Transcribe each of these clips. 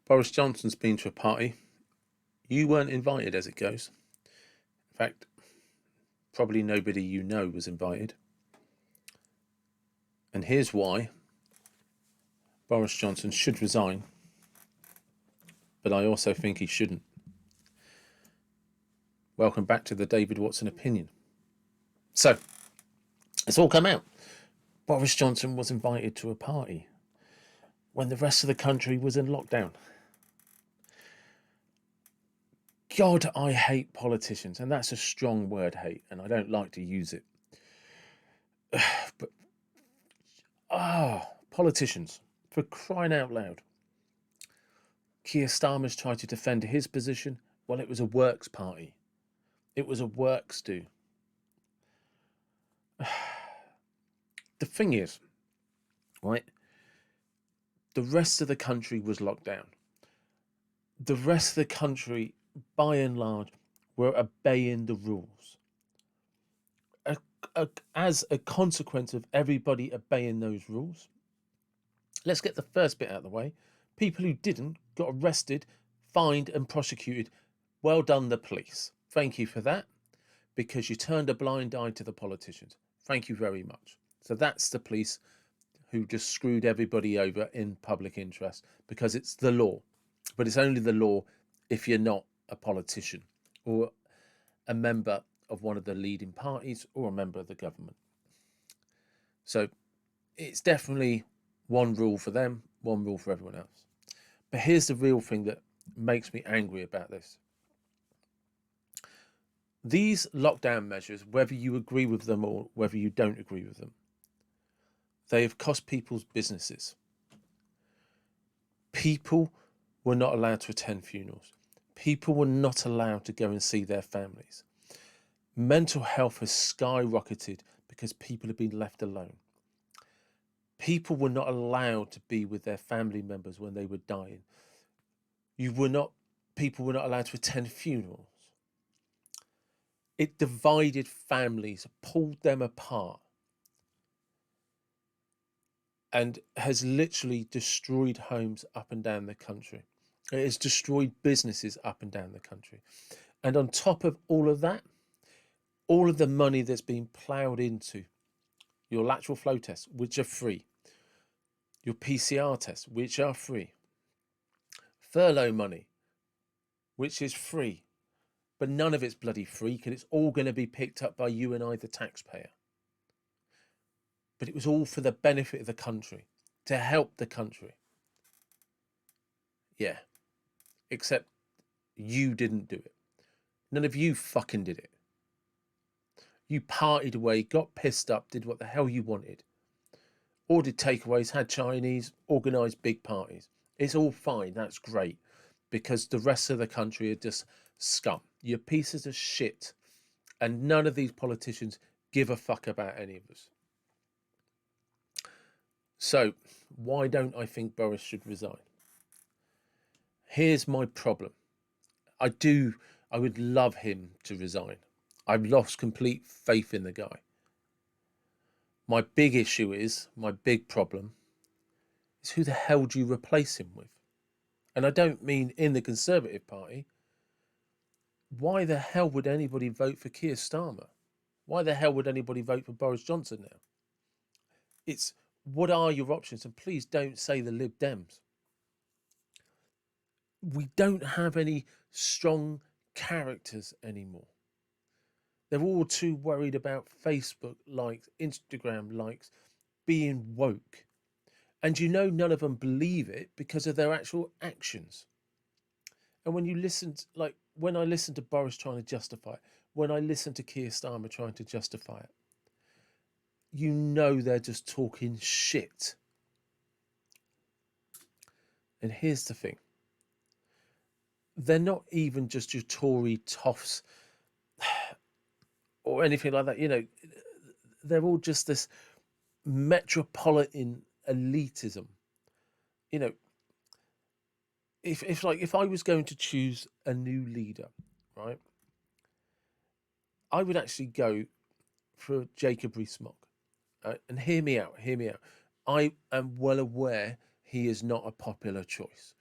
Boris Johnson's been to a party. You weren't invited, as it goes. In fact, probably nobody you know was invited. And here's why Boris Johnson should resign, but I also think he shouldn't. Welcome back to the David Watson opinion. So, it's all come out. Boris Johnson was invited to a party when the rest of the country was in lockdown. God, I hate politicians, and that's a strong word, hate, and I don't like to use it. But, politicians, for crying out loud. Keir Starmer's tried to defend his position. Well, it was a works party. It was a works do. The thing is, right, the rest of the country was locked down. The rest of the country, by and large, were obeying the rules. As a consequence of everybody obeying those rules, let's get the first bit out of the way. People who didn't got arrested, fined and prosecuted. Well done, the police. Thank you for that, because you turned a blind eye to the politicians. Thank you very much. So that's the police who just screwed everybody over in public interest, because it's the law. But it's only the law if you're not a politician or a member of one of the leading parties or a member of the government. So it's definitely one rule for them, one rule for everyone else. But here's the real thing that makes me angry about this. These lockdown measures, whether you agree with them or whether you don't agree with them, they have cost people's businesses. People were not allowed to attend funerals. People were not allowed to go and see their families. Mental health has skyrocketed because people have been left alone. People were not allowed to be with their family members when they were dying. People were not allowed to attend funerals. It divided families, pulled them apart, and has literally destroyed homes up and down the country. It has destroyed businesses up and down the country. And on top of all of that, all of the money that's been ploughed into your lateral flow tests, which are free, your PCR tests, which are free, furlough money, which is free, but none of it's bloody free because it's all going to be picked up by you and I, the taxpayer. But it was all for the benefit of the country, to help the country. Yeah, except you didn't do it. None of you fucking did it. You partied away, got pissed up, did what the hell you wanted. Ordered takeaways, had Chinese, organised big parties. It's all fine, that's great. Because the rest of the country are just scum. You're pieces of shit. And none of these politicians give a fuck about any of us. So, why don't I think Boris should resign? Here's my problem. I would love him to resign. I've lost complete faith in the guy. My big issue is, my big problem is, who the hell do you replace him with? And I don't mean in the Conservative Party. Why the hell would anybody vote for Keir Starmer? Why the hell would anybody vote for Boris Johnson now? It's, what are your options? And please don't say the Lib Dems. We don't have any strong characters anymore. They're all too worried about Facebook likes, Instagram likes, being woke. And you know, none of them believe it because of their actual actions. And when you listen, when I listen to Boris trying to justify it, when I listen to Keir Starmer trying to justify it, you know they're just talking shit. And here's the thing. They're not even just your Tory toffs or anything like that. You know, they're all just this metropolitan elitism. You know, if I was going to choose a new leader, right, I would actually go for Jacob Rees-Mogg. And hear me out. I am well aware he is not a popular choice.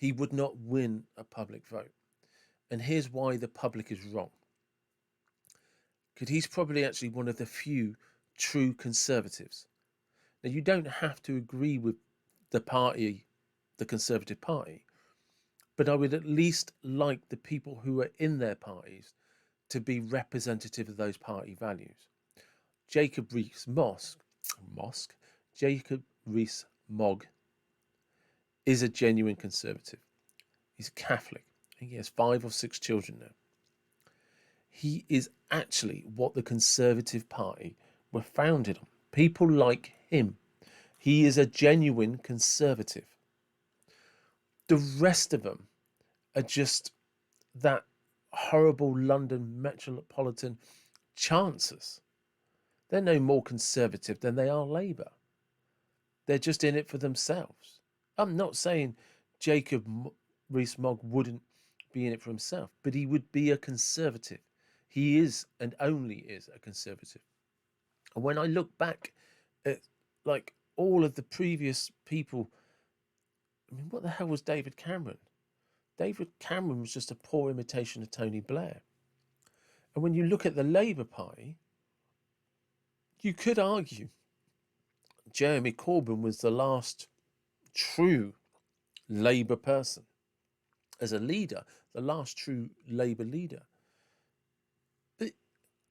he would not win a public vote. And here's why the public is wrong. Because he's probably actually one of the few true conservatives. Now, you don't have to agree with the party, the Conservative Party, but I would at least like the people who are in their parties to be representative of those party values. Jacob Rees-Mogg is a genuine conservative. He's a Catholic. I think he has 5 or 6 children now. He is actually what the Conservative Party were founded on. People like him. He is a genuine conservative. The rest of them are just that horrible London metropolitan chancers. They're no more conservative than they are Labour. They're just in it for themselves. I'm not saying Jacob Rees-Mogg wouldn't be in it for himself, but he would be a conservative. He is and only is a conservative. And when I look back at like all of the previous people, I mean, what the hell was David Cameron? David Cameron was just a poor imitation of Tony Blair. And when you look at the Labour Party, you could argue Jeremy Corbyn was the last true Labour person. As a leader, the last true Labour leader. But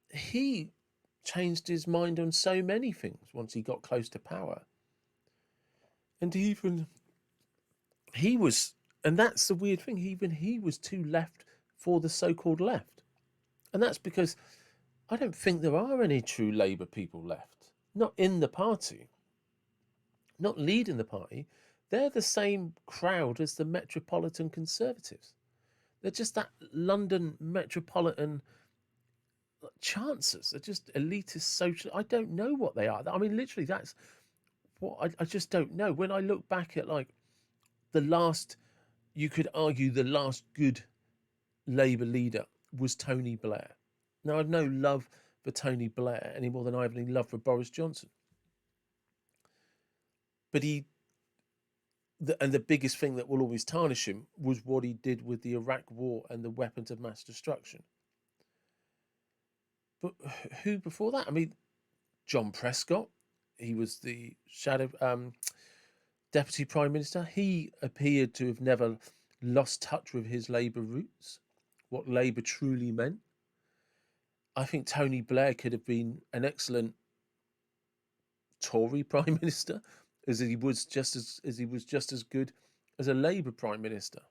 he changed his mind on so many things once he got close to power. And even he was, and that's the weird thing, even he was too left for the so-called left. And that's because I don't think there are any true Labour people left. Not in the party. Not leading the party. They're the same crowd as the Metropolitan Conservatives. They're just that London metropolitan chancers. They're just elitist social. I don't know what they are. I mean, literally, that's what I just don't know. When I look back at like the last, you could argue the last good Labour leader was Tony Blair. Now, I've no love for Tony Blair any more than I have any love for Boris Johnson. But the biggest thing that will always tarnish him was what he did with the Iraq War and the weapons of mass destruction. But who before that? I mean, John Prescott, he was the Deputy Prime Minister. He appeared to have never lost touch with his Labour roots, what Labour truly meant. I think Tony Blair could have been an excellent Tory Prime Minister, as he was just as good as a Labour Prime Minister.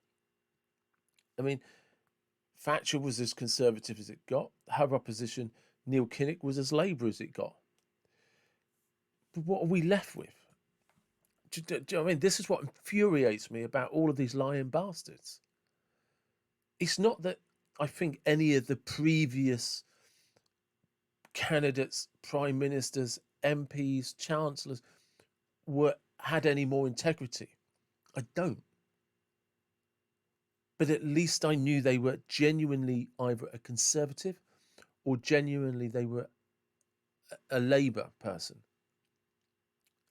I mean, Thatcher was as conservative as it got. Her opposition, Neil Kinnock, was as Labour as it got. But what are we left with? Do you know what I mean? This is what infuriates me about all of these lying bastards. It's not that I think any of the previous candidates, prime ministers, MPs, chancellors had any more integrity. I don't. But at least I knew they were genuinely either a conservative or genuinely they were a Labour person.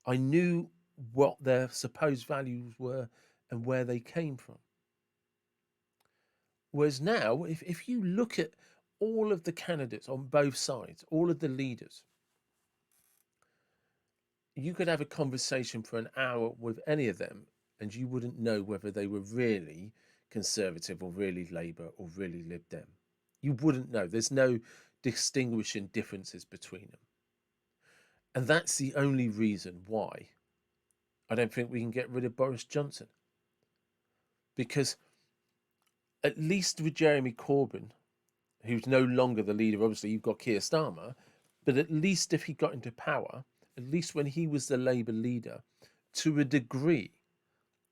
I knew what their supposed values were and where they came from. Whereas now, if you look at all of the candidates on both sides, all of the leaders, you could have a conversation for an hour with any of them and you wouldn't know whether they were really Conservative or really Labour or really Lib Dem. You wouldn't know. There's no distinguishing differences between them. And that's the only reason why I don't think we can get rid of Boris Johnson. Because at least with Jeremy Corbyn, who's no longer the leader, obviously you've got Keir Starmer, but at least if he got into power, at least when he was the Labour leader, to a degree,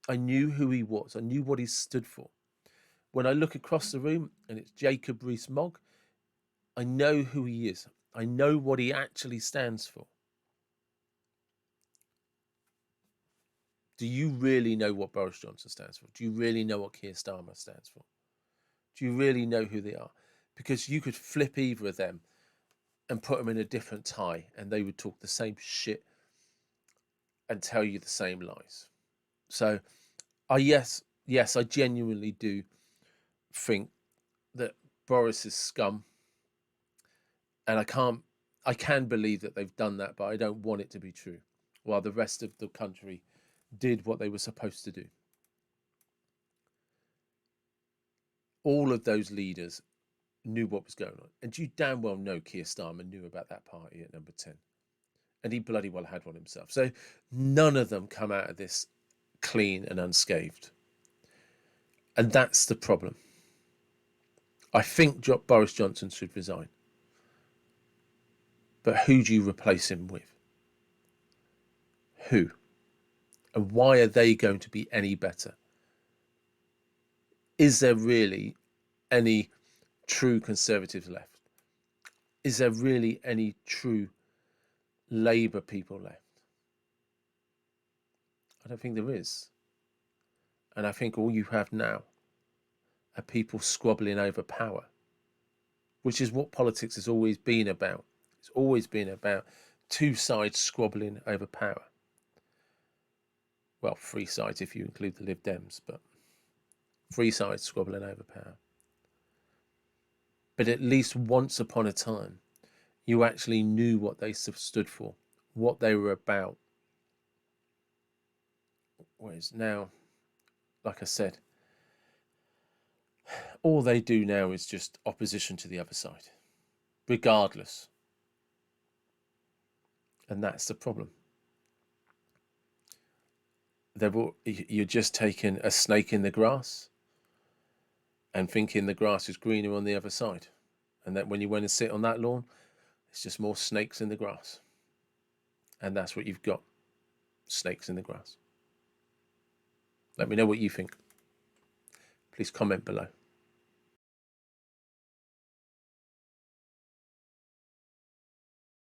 I knew who he was. I knew what he stood for. When I look across the room and it's Jacob Rees-Mogg, I know who he is. I know what he actually stands for. Do you really know what Boris Johnson stands for? Do you really know what Keir Starmer stands for? Do you really know who they are? Because you could flip either of them and put them in a different tie and they would talk the same shit and tell you the same lies. So, yes, yes, I genuinely do think that Boris is scum, and I can believe that they've done that, but I don't want it to be true. While the rest of the country did what they were supposed to do. All of those leaders knew what was going on. And you damn well know Keir Starmer knew about that party at number 10. And he bloody well had one himself. So none of them come out of this clean and unscathed. And that's the problem. I think Boris Johnson should resign. But who do you replace him with? Who? And why are they going to be any better? Is there really any true Conservatives left? Is there really any true Labour people left? I don't think there is. And I think all you have now are people squabbling over power, which is what politics has always been about. It's always been about two sides squabbling over power. Well, three sides if you include the Lib Dems, but three sides squabbling over power. But at least once upon a time, you actually knew what they stood for, what they were about. Whereas now, like I said, all they do now is just opposition to the other side, regardless. And that's the problem. You're just taking a snake in the grass and thinking the grass is greener on the other side. And that when you went and sit on that lawn, it's just more snakes in the grass. And that's what you've got. Snakes in the grass. Let me know what you think. Please comment below.